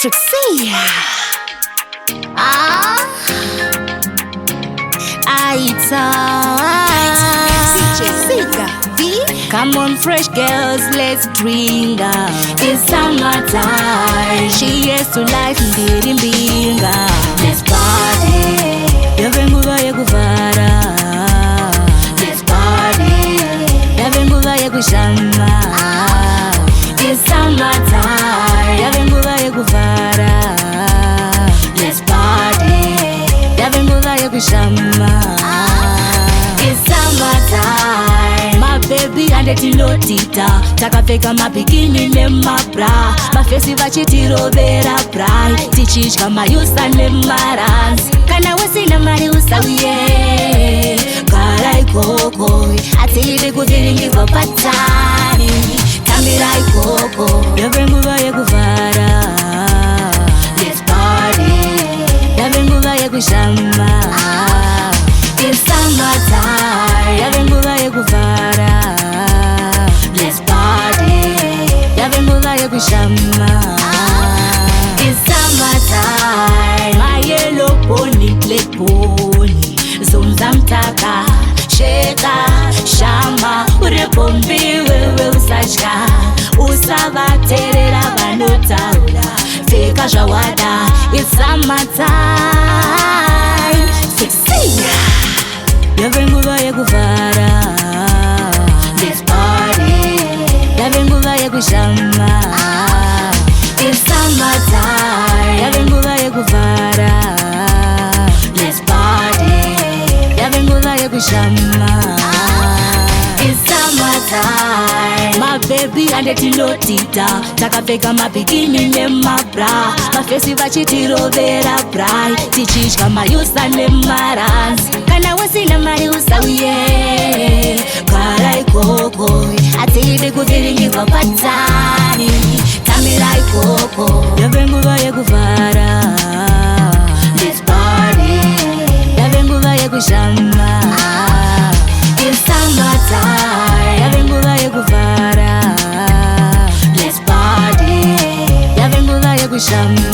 Trixie. Come on, fresh girls, let's drink. It's summertime. She is to life, mbinga. Let's party. Yavenguva yekuvara. Let's party. Yavenguva yekushama. It's summertime. Yavenguva yekuvara. Let's party. Yavenguva yekushama. It's summertime. My baby and the tilotita. Takapfeka mabikini nemabra. Mafesi vachitirovera brai. Tichitya mayusa nemaranzi. Kana wasina mari usawiye. Gara ikoko. Atiri kuviringirwa patani. Tambira ikoko. Yavenguva yekuvara. Let's party. Yavenguva yekushama. It's summertime. Yavenguva yekuvara. Let's party. Yavenguva yekushama. It's summertime. My yellow pony, black pony. Zumza mtaka, sheka, shama. Urepombi wewe usachka. Usavaterera vanotaura. Feka zvawada. It's summertime. Trixie. Yavenguva yekuvara. Let's party. Yavenguva yekushama. It's summertime. Yavenguva yekuvara. Let's party. Yavenguva yekushama. It's summertime. My baby and the tilotita. Takapfeka mabikini nemabra. Mafesi vachitirovera brai. Tichitya mayusa nemaranzi. Kana wasina mari usawiye. Gara ikoko. Atiri kuviringirwa patani. Tambira ikoko. Yavenguva yekuvara. Let's party. Yavenguva yekushama. It's summertime. Yavenguva yekuvara. Let's party. Yavenguva yekushama.